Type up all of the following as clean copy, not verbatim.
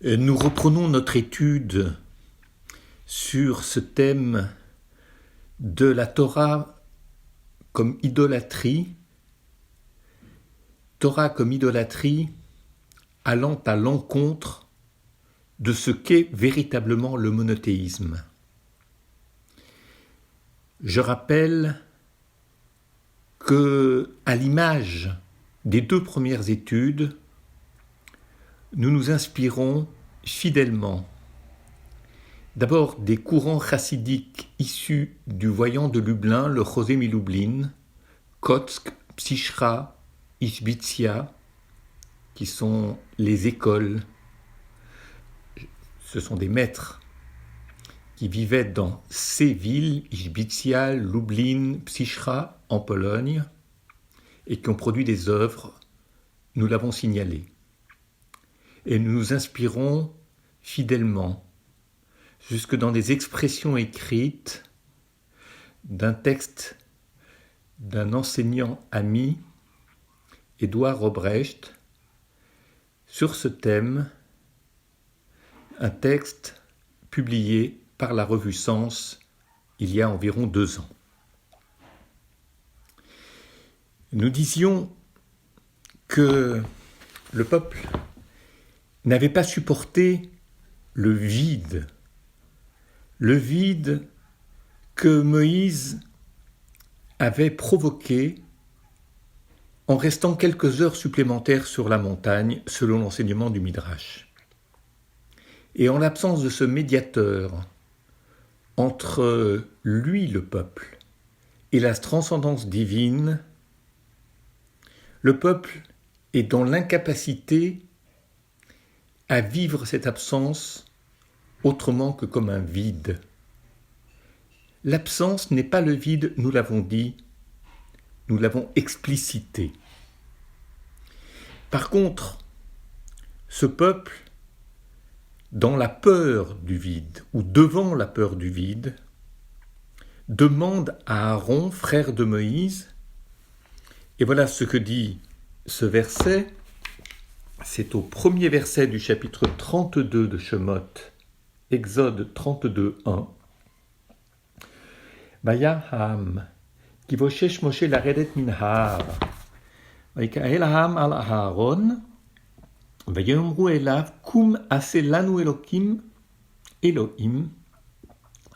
Nous reprenons notre étude sur ce thème de la Torah comme idolâtrie, allant à l'encontre de ce qu'est véritablement le monothéisme. Je rappelle que, à l'image des deux premières études, nous nous inspirons fidèlement d'abord des courants chassidiques issus du voyant de Lublin, le Chosé Milublin, Kotsk, Psichra, Ishbitsia, qui sont les écoles. Ce sont des maîtres qui vivaient dans ces villes, Ishbitsia, Lublin, Psichra, en Pologne, et qui ont produit des œuvres, nous l'avons signalé. Et nous nous inspirons fidèlement, jusque dans des expressions écrites, d'un texte d'un enseignant ami, Édouard Robrecht, sur ce thème, un texte publié par la revue Sens il y a environ 2 ans. Nous disions que le peuple n'avait pas supporté le vide que Moïse avait provoqué en restant quelques heures supplémentaires sur la montagne, selon l'enseignement du Midrash. Et en l'absence de ce médiateur entre lui, le peuple, et la transcendance divine, le peuple est dans l'incapacité à vivre cette absence autrement que comme un vide. L'absence n'est pas le vide, nous l'avons dit, nous l'avons explicité. Par contre, ce peuple, dans la peur du vide, ou devant la peur du vide, demande à Aaron, frère de Moïse, et voilà ce que dit ce verset, c'est au premier verset du chapitre 32 de Shemot, Exode 32, 1. Vayaham, ki voshesh Moshe laredet min har, vayikael ha'am al Aaron, vayomru elav kum ase lanu Elohim,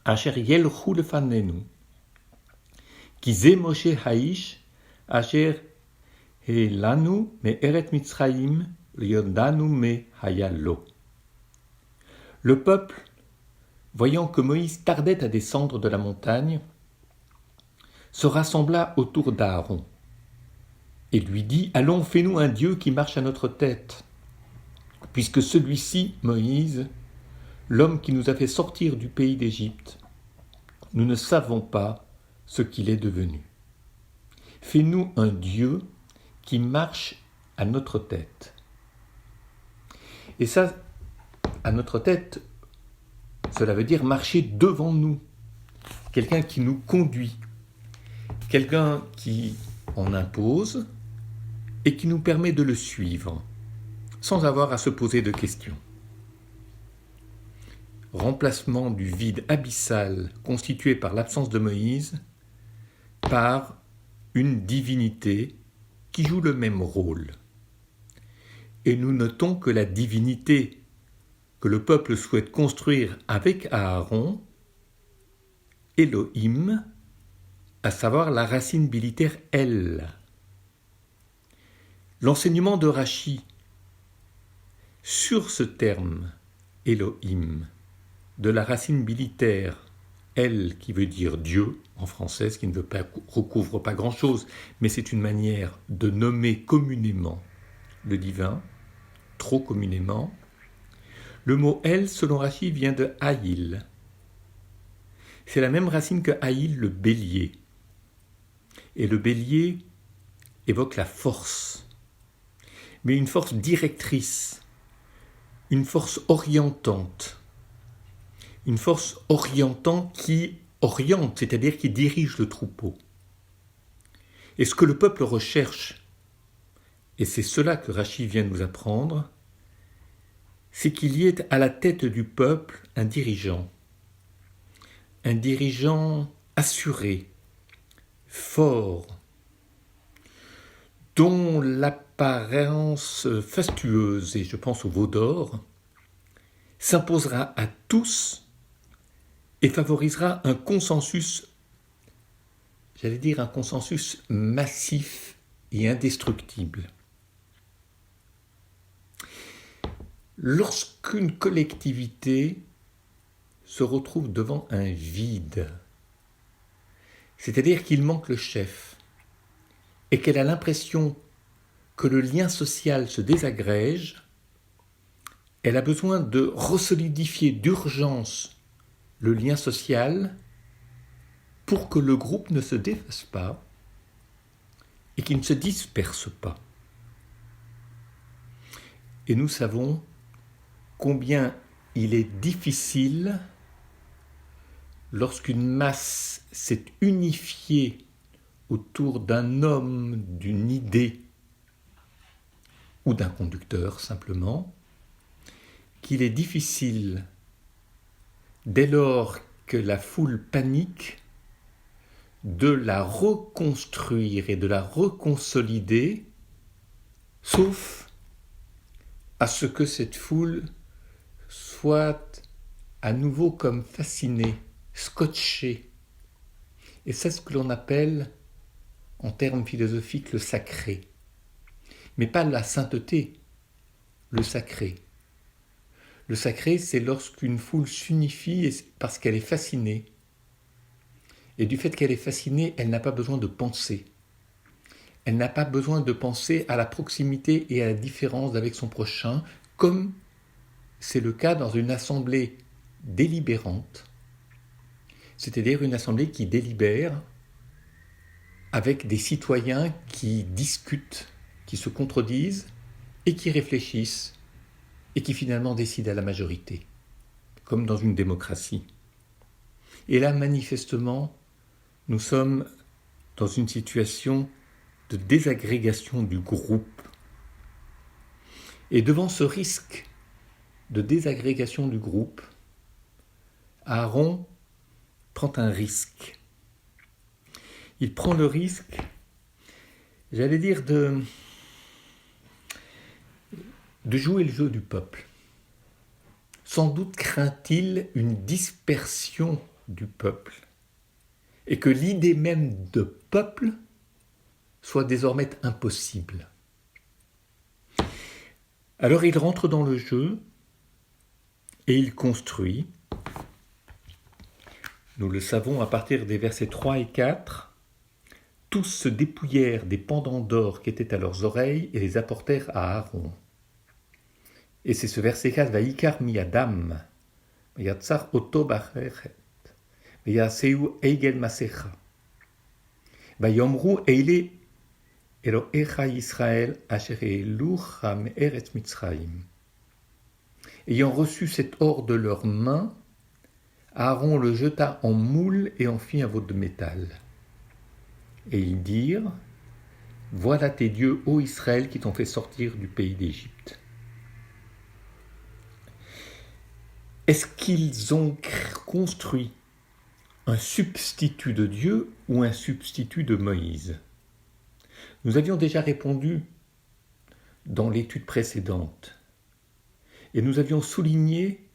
asher yelchu lefanenu, ki ze Moshe haish, asher helanu me eret Mitzrayim, liodanu me hayalo. Le peuple, voyant que Moïse tardait à descendre de la montagne, se rassembla autour d'Aaron et lui dit « Allons, fais-nous un Dieu qui marche à notre tête, puisque celui-ci, Moïse, l'homme qui nous a fait sortir du pays d'Égypte, nous ne savons pas ce qu'il est devenu. Fais-nous un Dieu qui marche à notre tête. » Et ça, à notre tête, cela veut dire marcher devant nous, quelqu'un qui nous conduit, quelqu'un qui en impose et qui nous permet de le suivre, sans avoir à se poser de questions. Remplacement du vide abyssal constitué par l'absence de Moïse par une divinité qui joue le même rôle. Et nous notons que la divinité que le peuple souhaite construire avec Aaron, Elohim, à savoir la racine bilitaire El. L'enseignement de Rashi sur ce terme Elohim, de la racine bilitaire El, qui veut dire Dieu en français, ce qui ne recouvre pas grand-chose, mais c'est une manière de nommer communément le divin, trop communément. Le mot El, selon Rashi, vient de Haïl. C'est la même racine que Haïl, le bélier. Et le bélier évoque la force, mais une force directrice, une force orientante qui oriente, c'est-à-dire qui dirige le troupeau. Et ce que le peuple recherche, et c'est cela que Rashi vient nous apprendre, c'est qu'il y ait à la tête du peuple un dirigeant assuré, fort, dont l'apparence fastueuse, et je pense au veau d'or, s'imposera à tous et favorisera un consensus, un consensus massif et indestructible. Lorsqu'une collectivité se retrouve devant un vide, c'est-à-dire qu'il manque le chef, et qu'elle a l'impression que le lien social se désagrège, elle a besoin de resolidifier d'urgence le lien social pour que le groupe ne se défasse pas et qu'il ne se disperse pas. Et nous savons combien il est difficile lorsqu'une masse s'est unifiée autour d'un homme, d'une idée ou d'un conducteur simplement, qu'il est difficile, dès lors que la foule panique, de la reconstruire et de la reconsolider, sauf à ce que cette foule soit à nouveau comme fascinée, scotchée. Et c'est ce que l'on appelle, en termes philosophiques, le sacré. Mais pas la sainteté, le sacré. Le sacré, c'est lorsqu'une foule s'unifie parce qu'elle est fascinée. Et du fait qu'elle est fascinée, elle n'a pas besoin de penser. Elle n'a pas besoin de penser à la proximité et à la différence avec son prochain, comme c'est le cas dans une assemblée délibérante, c'est-à-dire une assemblée qui délibère avec des citoyens qui discutent, qui se contredisent et qui réfléchissent et qui finalement décident à la majorité, comme dans une démocratie. Et là, manifestement, nous sommes dans une situation de désagrégation du groupe. Et devant ce risque de désagrégation du groupe, Aaron prend un risque. Il prend le risque, de jouer le jeu du peuple. Sans doute craint-il une dispersion du peuple et que l'idée même de peuple soit désormais impossible. Alors il rentre dans le jeu et il construit. Nous le savons à partir des versets 3 et 4. Tous se dépouillèrent des pendants d'or qui étaient à leurs oreilles et les apportèrent à Aaron. Et c'est ce verset 4, Vaikar mi Adam, Yatsar oto bachet, Yaseu eigel masecha, Vayomru eile Elohecha Israël asher elucha me'eretz Mitzrayim. Ayant reçu cet or de leurs mains, Aaron le jeta en moule et en fit un veau de métal. Et ils dirent, voilà tes dieux, ô Israël, qui t'ont fait sortir du pays d'Égypte. Est-ce qu'ils ont construit un substitut de Dieu ou un substitut de Moïse? Nous avions déjà répondu dans l'étude précédente et nous avions souligné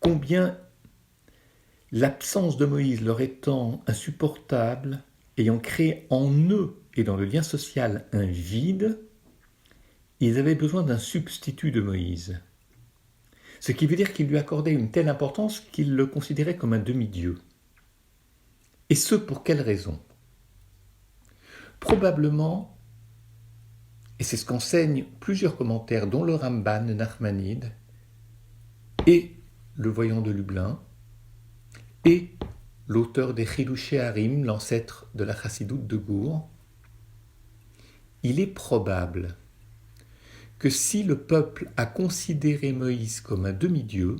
combien l'absence de Moïse leur étant insupportable, ayant créé en eux et dans le lien social un vide, ils avaient besoin d'un substitut de Moïse. Ce qui veut dire qu'ils lui accordaient une telle importance qu'ils le considéraient comme un demi-dieu. Et ce, pour quelle raison? Probablement, et c'est ce qu'enseignent plusieurs commentaires, dont le Ramban, le Nachmanide, et le Voyant de Lublin, et l'auteur des Chidushei Harim, l'ancêtre de la Chassidoute de Gour, il est probable que si le peuple a considéré Moïse comme un demi-dieu,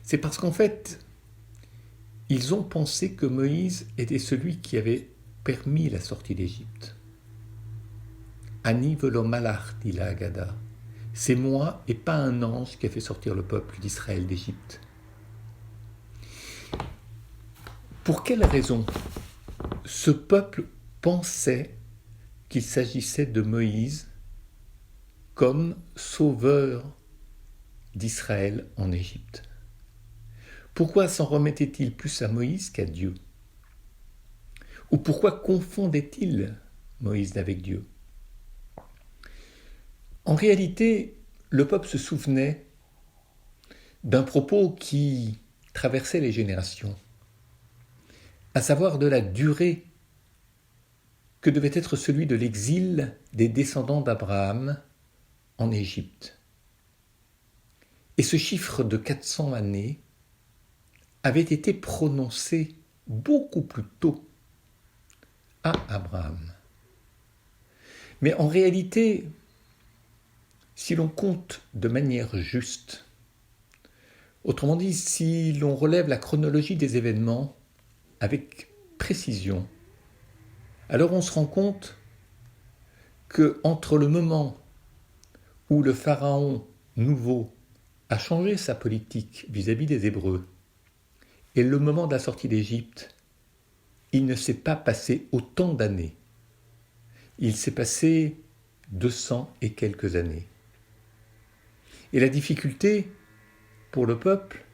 c'est parce qu'en fait, ils ont pensé que Moïse était celui qui avait permis la sortie d'Égypte. Ani velo malach, dit la Haggadah. C'est moi et pas un ange qui a fait sortir le peuple d'Israël d'Égypte. Pour quelle raison ce peuple pensait qu'il s'agissait de Moïse comme sauveur d'Israël en Égypte? Pourquoi s'en remettait-il plus à Moïse qu'à Dieu? Ou pourquoi confondait-il Moïse avec Dieu? En réalité, le peuple se souvenait d'un propos qui traversait les générations, à savoir de la durée que devait être celui de l'exil des descendants d'Abraham en Égypte. Et ce chiffre de 400 années avait été prononcé beaucoup plus tôt à Abraham. Mais en réalité, si l'on compte de manière juste, autrement dit, si l'on relève la chronologie des événements avec précision, alors on se rend compte que entre le moment où le pharaon nouveau a changé sa politique vis-à-vis des Hébreux et le moment de la sortie d'Égypte, il ne s'est pas passé autant d'années. Il s'est passé 200 et quelques années. Et la difficulté pour le peuple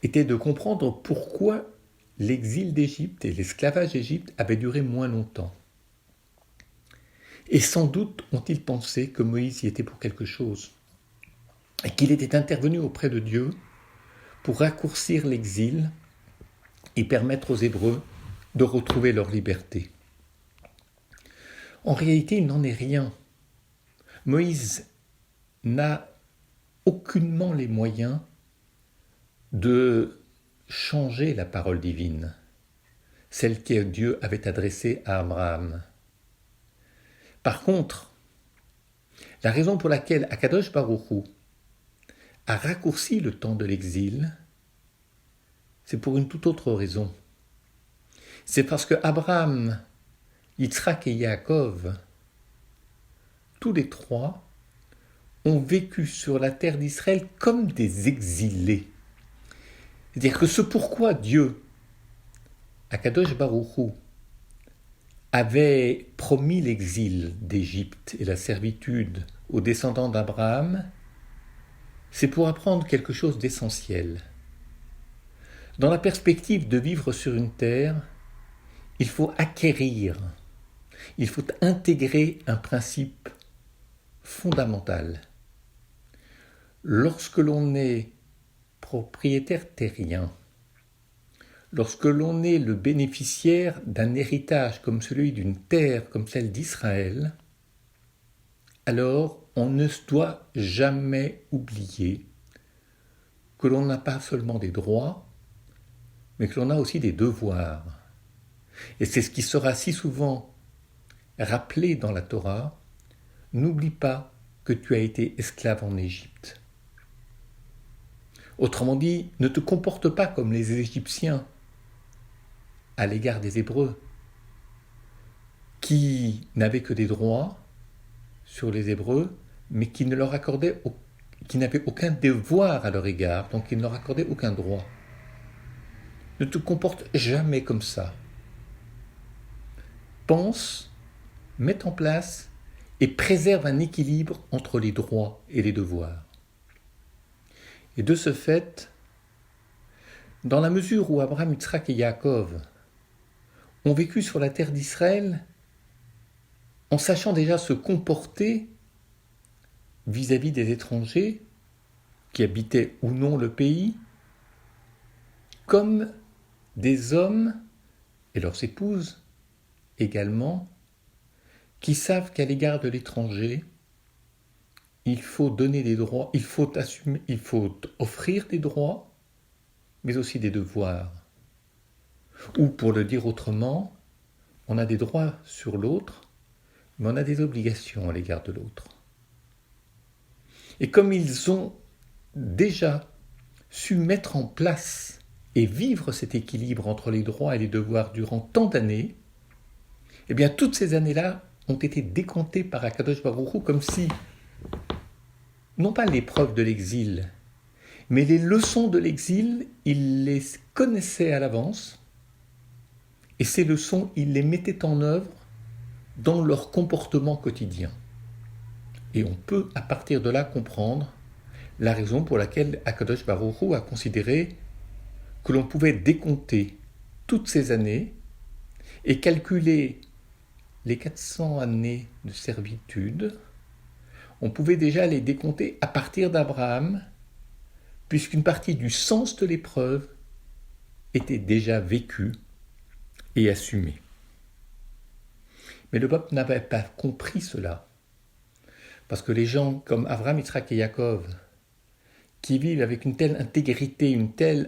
était de comprendre pourquoi l'exil d'Égypte et l'esclavage d'Égypte avaient duré moins longtemps. Et sans doute ont-ils pensé que Moïse y était pour quelque chose, et qu'il était intervenu auprès de Dieu pour raccourcir l'exil et permettre aux Hébreux de retrouver leur liberté. En réalité, il n'en est rien. Moïse n'a aucunement les moyens de changer la parole divine, celle que Dieu avait adressée à Abraham. Par contre, la raison pour laquelle Akadosh Baruch Hu a raccourci le temps de l'exil, c'est pour une toute autre raison. C'est parce que Abraham, Yitzhak et Yaakov, tous les trois, ont vécu sur la terre d'Israël comme des exilés. C'est-à-dire que ce pourquoi Dieu, Akadosh Baruch Hu, avait promis l'exil d'Égypte et la servitude aux descendants d'Abraham, c'est pour apprendre quelque chose d'essentiel. Dans la perspective de vivre sur une terre, il faut acquérir, il faut intégrer un principe fondamental. Lorsque l'on est propriétaire terrien, lorsque l'on est le bénéficiaire d'un héritage comme celui d'une terre comme celle d'Israël, alors on ne doit jamais oublier que l'on n'a pas seulement des droits, mais que l'on a aussi des devoirs. Et c'est ce qui sera si souvent rappelé dans la Torah: n'oublie pas que tu as été esclave en Égypte. Autrement dit, ne te comporte pas comme les Égyptiens à l'égard des Hébreux, qui n'avaient que des droits sur les Hébreux, mais qui ne leur accordaient, qui n'avaient aucun devoir à leur égard, donc qui ne leur accordaient aucun droit. Ne te comporte jamais comme ça. Pense, mets en place et préserve un équilibre entre les droits et les devoirs. Et de ce fait, dans la mesure où Abraham, Yitzhak et Yaakov ont vécu sur la terre d'Israël en sachant déjà se comporter vis-à-vis des étrangers qui habitaient ou non le pays, comme des hommes et leurs épouses également, qui savent qu'à l'égard de l'étranger, il faut donner des droits, il faut offrir des droits, mais aussi des devoirs. Ou pour le dire autrement, on a des droits sur l'autre, mais on a des obligations à l'égard de l'autre. Et comme ils ont déjà su mettre en place et vivre cet équilibre entre les droits et les devoirs durant tant d'années, eh bien toutes ces années-là ont été décomptées par Akadosh Baruch Hu comme si non pas l'épreuve de l'exil, mais les leçons de l'exil, il les connaissait à l'avance, et ces leçons, il les mettait en œuvre dans leur comportement quotidien. Et on peut, à partir de là, comprendre la raison pour laquelle Akadosh Baruch Hu a considéré que l'on pouvait décompter toutes ces années et calculer les 400 années de servitude. On pouvait déjà les décompter à partir d'Abraham, puisqu'une partie du sens de l'épreuve était déjà vécue et assumée. Mais le peuple n'avait pas compris cela, parce que les gens comme Abraham, Yitzhak et Yaakov, qui vivent avec une telle intégrité,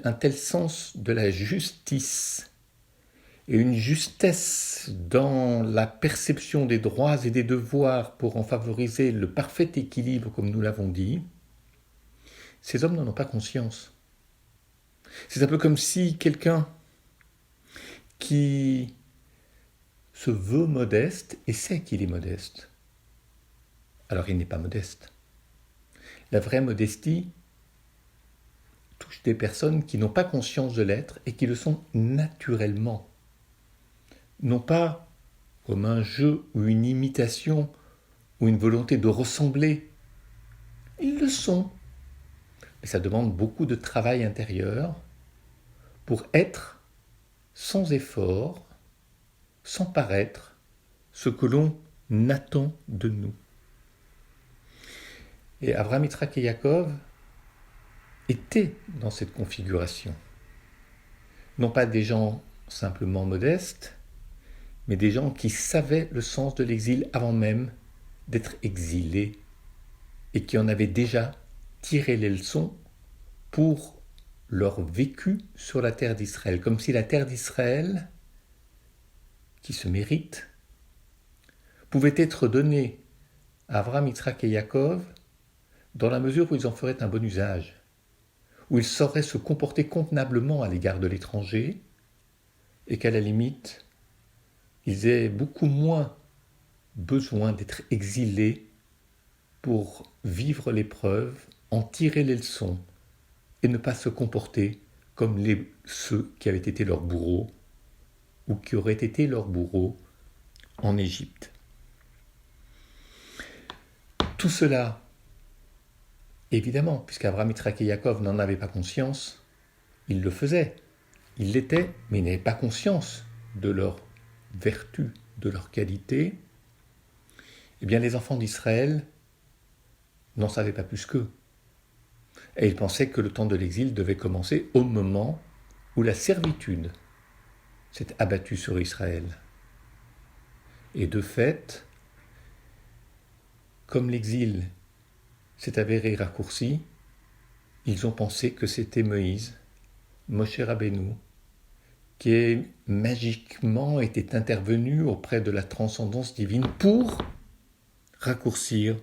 un tel sens de la justice, et une justesse dans la perception des droits et des devoirs pour en favoriser le parfait équilibre, comme nous l'avons dit, ces hommes n'en ont pas conscience. C'est un peu comme si quelqu'un qui se veut modeste et sait qu'il est modeste, alors il n'est pas modeste. La vraie modestie touche des personnes qui n'ont pas conscience de l'être et qui le sont naturellement. Non pas comme un jeu ou une imitation ou une volonté de ressembler. Ils le sont. Mais ça demande beaucoup de travail intérieur pour être sans effort, sans paraître, ce que l'on attend de nous. Et Abraham, Yitzhak et Yaakov étaient dans cette configuration. Non pas des gens simplement modestes, mais des gens qui savaient le sens de l'exil avant même d'être exilés et qui en avaient déjà tiré les leçons pour leur vécu sur la terre d'Israël, comme si la terre d'Israël, qui se mérite, pouvait être donnée à Abraham, Yitzhak et Yaakov dans la mesure où ils en feraient un bon usage, où ils sauraient se comporter convenablement à l'égard de l'étranger et qu'à la limite, ils aient beaucoup moins besoin d'être exilés pour vivre l'épreuve, en tirer les leçons et ne pas se comporter comme ceux qui avaient été leurs bourreaux ou qui auraient été leurs bourreaux en Égypte. Tout cela, évidemment, puisqu'Abraham, Yitzhak et Yaakov n'en avaient pas conscience, ils le faisaient. Ils l'étaient, mais ils n'avaient pas conscience de leur vertu, de leur qualité. Eh bien, les enfants d'Israël n'en savaient pas plus qu'eux. Et ils pensaient que le temps de l'exil devait commencer au moment où la servitude s'est abattue sur Israël. Et de fait, comme l'exil s'est avéré raccourci, ils ont pensé que c'était Moïse, Moshe Rabbeinu, qui magiquement était intervenu auprès de la transcendance divine pour raccourcir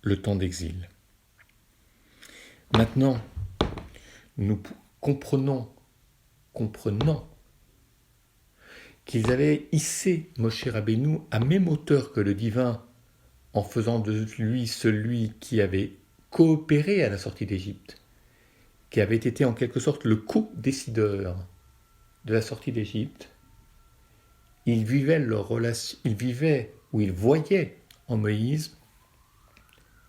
le temps d'exil. Maintenant, nous comprenons qu'ils avaient hissé Moshe Rabbeinu à même hauteur que le divin en faisant de lui celui qui avait coopéré à la sortie d'Égypte, qui avait été en quelque sorte le co-décideur de la sortie d'Égypte. Ils vivaient leur relation, ils voyaient en Moïse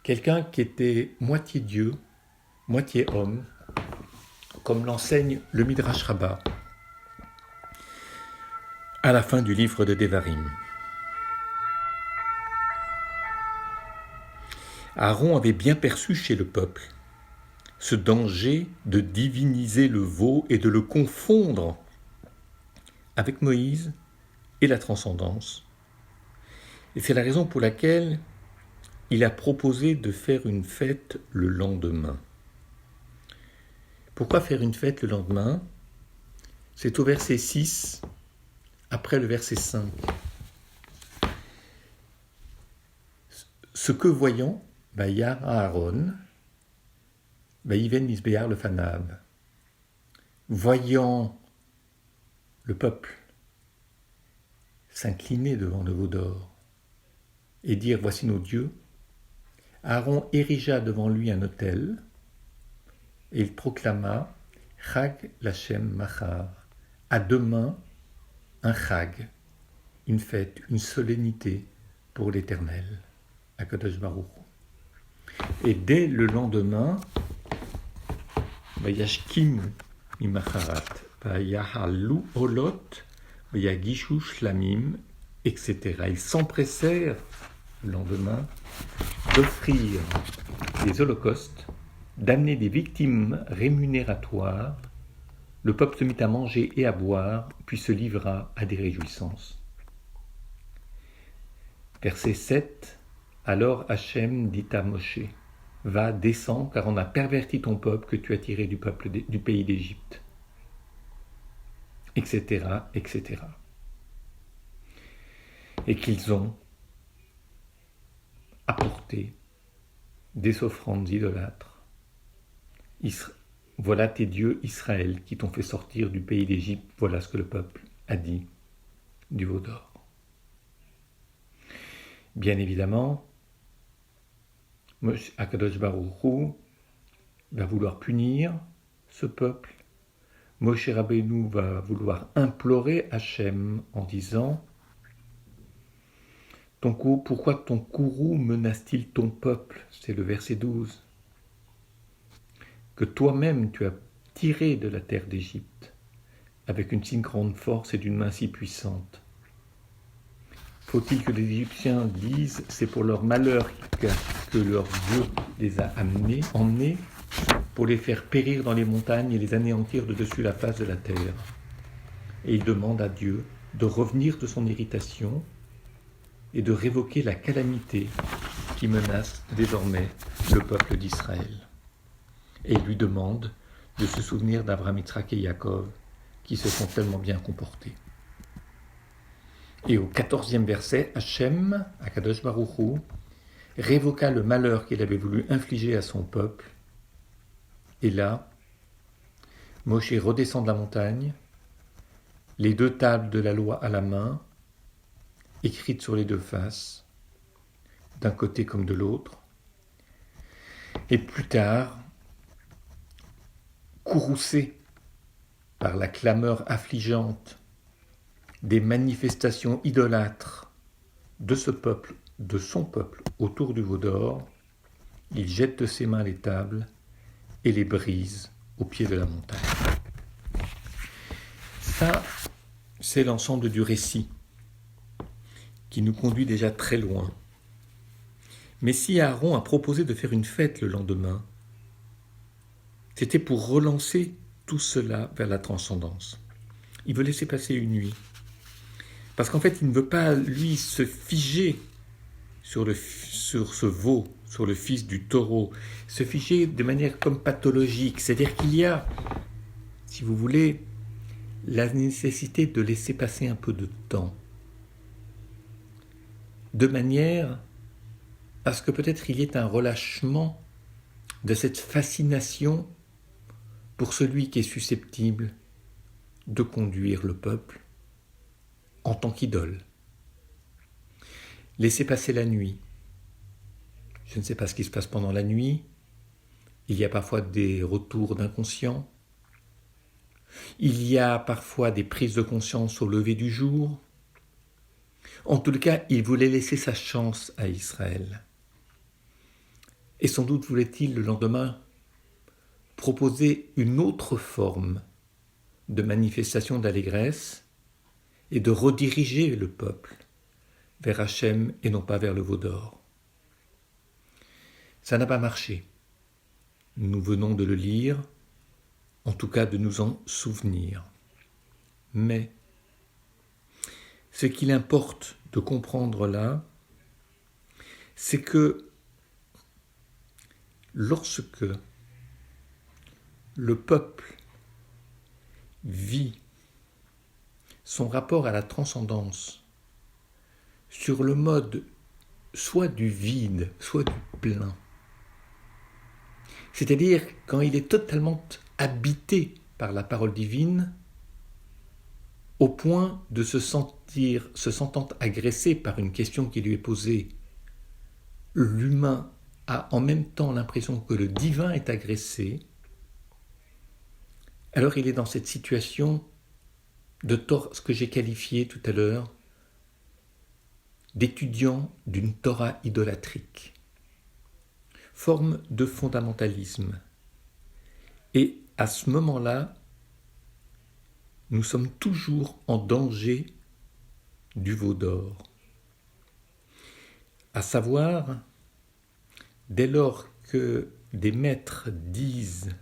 quelqu'un qui était moitié Dieu, moitié homme, comme l'enseigne le Midrash Rabbah à la fin du livre de Devarim. Aaron avait bien perçu chez le peuple ce danger de diviniser le veau et de le confondre avec Moïse et la transcendance. Et c'est la raison pour laquelle il a proposé de faire une fête le lendemain. Pourquoi faire une fête le lendemain ? C'est au verset 6, après le verset 5. Ce que voyant, Bayar Aaron, Baïven Misbéar le Fanab, voyant le peuple s'incliner devant le veau d'or et dire « Voici nos dieux », Aaron érigea devant lui un autel et il proclama Chag Lashem Machar. À demain, un Chag, une fête, une solennité pour l'Éternel, Akadosh Baruch Hu. Et dès le lendemain, Vayashkim Mimacharat, Vayahalu Olot, Vayagishu Shlamim, etc. Ils s'empressèrent le lendemain d'offrir des holocaustes, d'amener des victimes rémunératoires. Le peuple se mit à manger et à boire, puis se livra à des réjouissances. Verset 7. Alors Hachem dit à Moshe, va, descends, car on a perverti ton peuple que tu as tiré du pays d'Égypte. Etc., etc. Et qu'ils ont apporté des offrandes idolâtres. Voilà tes dieux Israël qui t'ont fait sortir du pays d'Égypte, voilà ce que le peuple a dit du veau d'or. Bien évidemment, Akadosh Baruch Hu va vouloir punir ce peuple. Moshe Rabbeinu va vouloir implorer Hachem en disant pourquoi ton courroux menace-t-il ton peuple? C'est le verset 12. Que toi-même tu as tiré de la terre d'Égypte avec une si grande force et d'une main si puissante. Faut-il que les Égyptiens disent c'est pour leur malheur que leur Dieu les a emmenés pour les faire périr dans les montagnes et les anéantir de dessus la face de la terre. Et ils demandent à Dieu de revenir de son irritation et de révoquer la calamité qui menace désormais le peuple d'Israël. Et ils lui demandent de se souvenir d'Abraham, Yitzhak et Yaakov qui se sont tellement bien comportés. Et au 14e verset, Hachem, Akadosh Baruch Hu, révoqua le malheur qu'il avait voulu infliger à son peuple. Et là, Moshe redescend de la montagne, les 2 tables de la loi à la main, écrites sur les 2 faces, d'un côté comme de l'autre. Et plus tard, courroucé par la clameur affligeante des manifestations idolâtres de ce peuple, de son peuple, autour du veau d'or, il jette de ses mains les tables et les brise au pied de la montagne. Ça, c'est l'ensemble du récit qui nous conduit déjà très loin. Mais si Aaron a proposé de faire une fête le lendemain, c'était pour relancer tout cela vers la transcendance. Il veut laisser passer une nuit. Parce qu'en fait, il ne veut pas, lui, se figer sur ce veau, sur le fils du taureau, se figer de manière comme pathologique. C'est-à-dire qu'il y a, si vous voulez, la nécessité de laisser passer un peu de temps. De manière à ce que peut-être il y ait un relâchement de cette fascination pour celui qui est susceptible de conduire le peuple en tant qu'idole. Laissez passer la nuit. Je ne sais pas ce qui se passe pendant la nuit. Il y a parfois des retours d'inconscient. Il y a parfois des prises de conscience au lever du jour. En tout cas, il voulait laisser sa chance à Israël. Et sans doute voulait-il le lendemain proposer une autre forme de manifestation d'allégresse et de rediriger le peuple vers Hachem et non pas vers le veau d'or. Ça n'a pas marché. Nous venons de le lire, en tout cas de nous en souvenir. Mais ce qu'il importe de comprendre là, c'est que lorsque le peuple vit son rapport à la transcendance sur le mode soit du vide, soit du plein. C'est-à-dire quand il est totalement habité par la parole divine, au point de se sentant agressé par une question qui lui est posée. L'humain a en même temps l'impression que le divin est agressé, alors il est dans cette situation de ce que j'ai qualifié tout à l'heure d'étudiant d'une Torah idolatrique, forme de fondamentalisme. Et à ce moment-là, nous sommes toujours en danger du veau d'or. À savoir, dès lors que des maîtres disent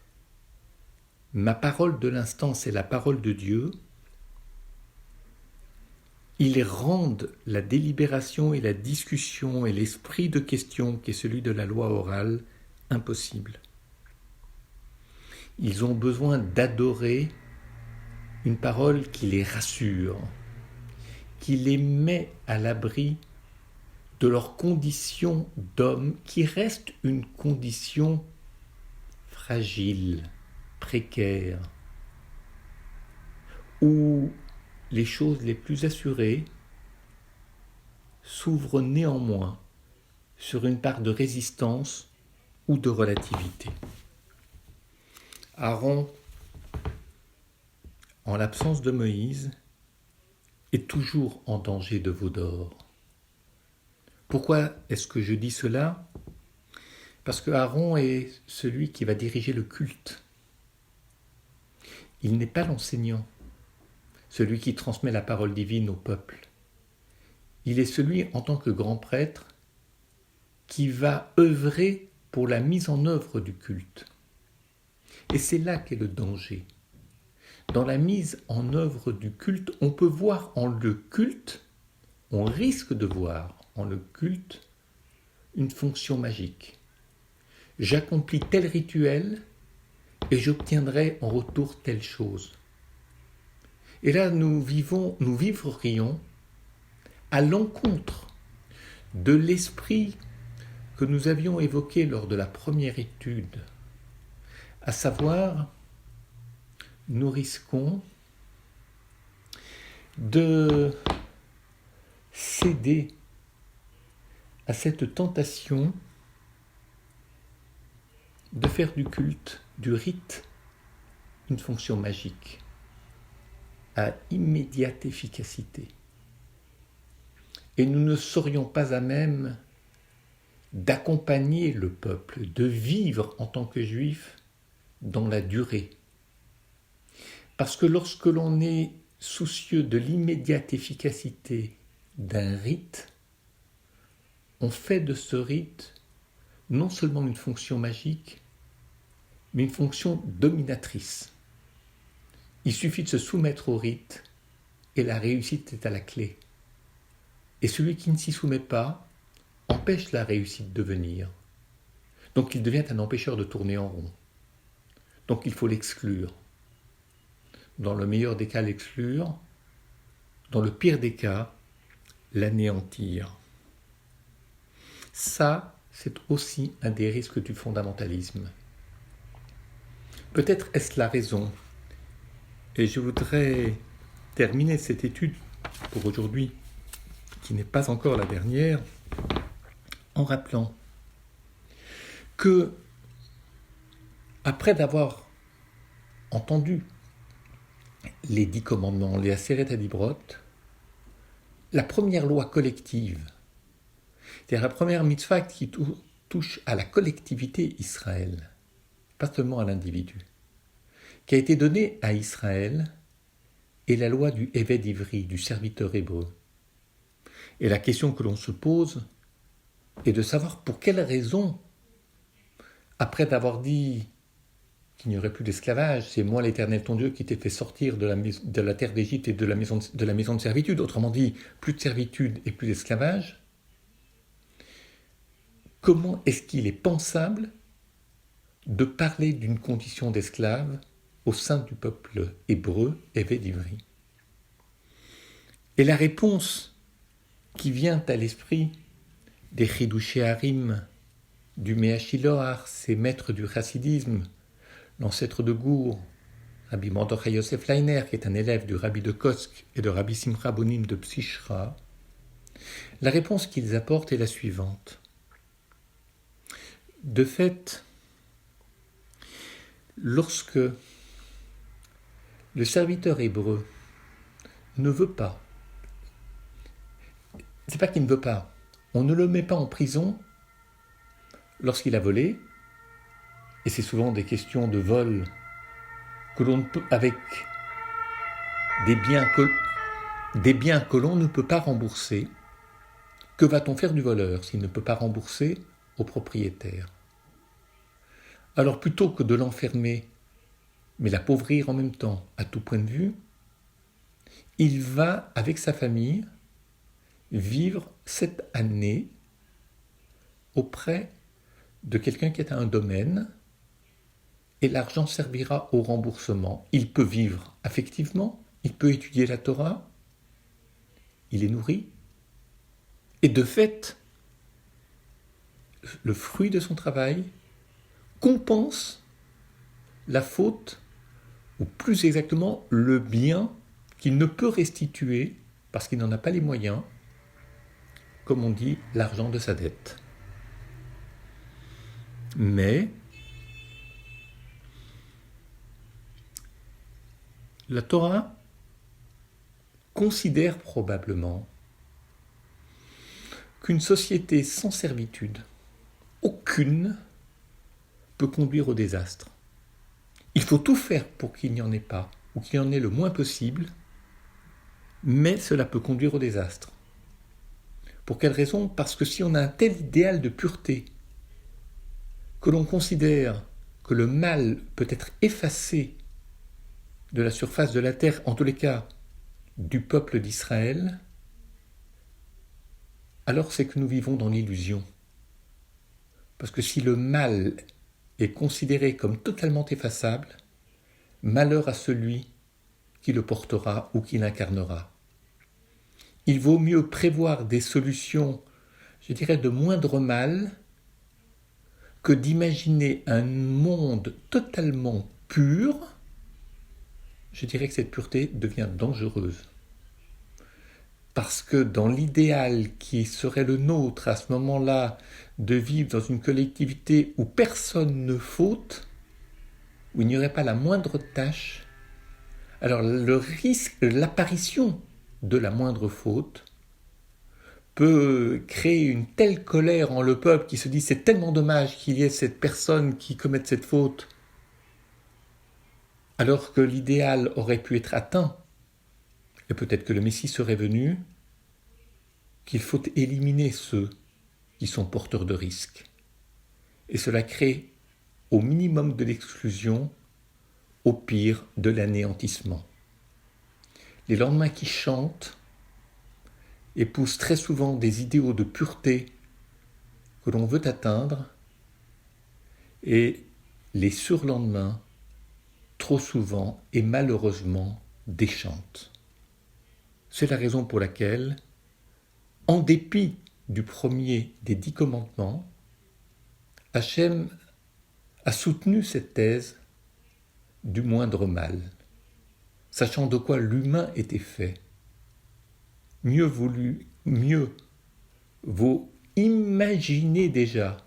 « ma parole de l'instant, c'est la parole de Dieu », ils rendent la délibération et la discussion et l'esprit de question qui est celui de la loi orale impossible. Ils ont besoin d'adorer une parole qui les rassure, qui les met à l'abri de leur condition d'homme, qui reste une condition fragile, précaire, où les choses les plus assurées s'ouvrent néanmoins sur une part de résistance ou de relativité. Aaron, en l'absence de Moïse, est toujours en danger de veau d'or. Pourquoi est-ce que je dis cela ? Parce que Aaron est celui qui va diriger le culte. Il n'est pas l'enseignant, celui qui transmet la parole divine au peuple. Il est celui, en tant que grand prêtre, qui va œuvrer pour la mise en œuvre du culte. Et c'est là qu'est le danger. Dans la mise en œuvre du culte, on peut voir en le culte, on risque de voir en le culte une fonction magique. J'accomplis tel rituel et j'obtiendrai en retour telle chose. Et là, nous vivrions à l'encontre de l'esprit que nous avions évoqué lors de la première étude, à savoir, nous risquons de céder à cette tentation de faire du culte, du rite, une fonction magique, à immédiate efficacité. Et nous ne serions pas à même d'accompagner le peuple, de vivre en tant que juif dans la durée. Parce que lorsque l'on est soucieux de l'immédiate efficacité d'un rite, on fait de ce rite non seulement une fonction magique, mais une fonction dominatrice. Il suffit de se soumettre au rite et la réussite est à la clé. Et celui qui ne s'y soumet pas empêche la réussite de venir. Donc il devient un empêcheur de tourner en rond. Donc il faut l'exclure. Dans le meilleur des cas, l'exclure. Dans le pire des cas, l'anéantir. Ça, c'est aussi un des risques du fondamentalisme. Peut-être est-ce la raison. Et je voudrais terminer cette étude pour aujourd'hui, qui n'est pas encore la dernière, en rappelant que, après d'avoir entendu les 10 commandements, les Aseret Adibrot, la première loi collective, c'est-à-dire la première mitzvah qui touche à la collectivité Israël, pas seulement à l'individu, qui a été donnée à Israël, est la loi du Eved Ivri, du serviteur hébreu. Et la question que l'on se pose est de savoir pour quelle raison, après d'avoir dit qu'il n'y aurait plus d'esclavage, c'est moi l'Éternel ton Dieu qui t'ai fait sortir de la terre d'Égypte et de la maison de servitude, autrement dit, plus de servitude et plus d'esclavage, comment est-ce qu'il est pensable de parler d'une condition d'esclave au sein du peuple hébreu, Eved Ivri? Et la réponse qui vient à l'esprit des Chidushei Harim, du Meachiloar, ces maîtres du chassidisme, l'ancêtre de Gour, Rabbi Mordechai Yosef Leiner, qui est un élève du Rabbi de Kosk et de Rabbi Simcha Bonim de Psichra, la réponse qu'ils apportent est la suivante. De fait, lorsque le serviteur hébreu ne veut pas, c'est pas qu'il ne veut pas, on ne le met pas en prison lorsqu'il a volé, et c'est souvent des questions de vol que l'on peut, avec des biens que l'on ne peut pas rembourser. Que va-t-on faire du voleur s'il ne peut pas rembourser au propriétaire? Alors plutôt que de l'enfermer, mais l'appauvrir en même temps à tout point de vue, il va avec sa famille vivre cette année auprès de quelqu'un qui est à un domaine et l'argent servira au remboursement. Il peut vivre affectivement, il peut étudier la Torah, il est nourri, et de fait, le fruit de son travail compense la faute, ou plus exactement le bien qu'il ne peut restituer parce qu'il n'en a pas les moyens, comme on dit, l'argent de sa dette. Mais la Torah considère probablement qu'une société sans servitude, aucune, peut conduire au désastre. Il faut tout faire pour qu'il n'y en ait pas, ou qu'il y en ait le moins possible, mais cela peut conduire au désastre. Pour quelle raison? Parce que si on a un tel idéal de pureté, que l'on considère que le mal peut être effacé de la surface de la terre, en tous les cas du peuple d'Israël, alors c'est que nous vivons dans l'illusion. Parce que si le mal est considéré comme totalement effaçable, malheur à celui qui le portera ou qui l'incarnera. Il vaut mieux prévoir des solutions, je dirais, de moindre mal, que d'imaginer un monde totalement pur. Je dirais que cette pureté devient dangereuse. Parce que dans l'idéal qui serait le nôtre à ce moment-là, de vivre dans une collectivité où personne ne faute, où il n'y aurait pas la moindre tâche, alors le risque, l'apparition de la moindre faute peut créer une telle colère en le peuple qui se dit c'est tellement dommage qu'il y ait cette personne qui commette cette faute, alors que l'idéal aurait pu être atteint. Et peut-être que le Messie serait venu, qu'il faut éliminer ceux qui sont porteurs de risques. Et cela crée au minimum de l'exclusion, au pire de l'anéantissement. Les lendemains qui chantent épousent très souvent des idéaux de pureté que l'on veut atteindre, et les surlendemains, trop souvent et malheureusement, déchantent. C'est la raison pour laquelle, en dépit du premier des 10 commandements, Hachem a soutenu cette thèse du moindre mal, sachant de quoi l'humain était fait. Mieux vaut imaginer déjà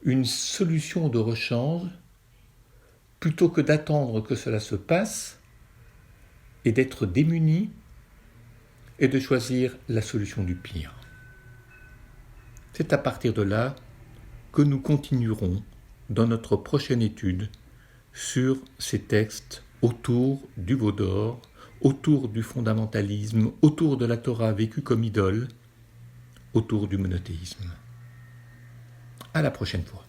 une solution de rechange plutôt que d'attendre que cela se passe et d'être démuni et de choisir la solution du pire. C'est à partir de là que nous continuerons dans notre prochaine étude sur ces textes autour du veau d'or, autour du fondamentalisme, autour de la Torah vécue comme idole, autour du monothéisme. À la prochaine fois.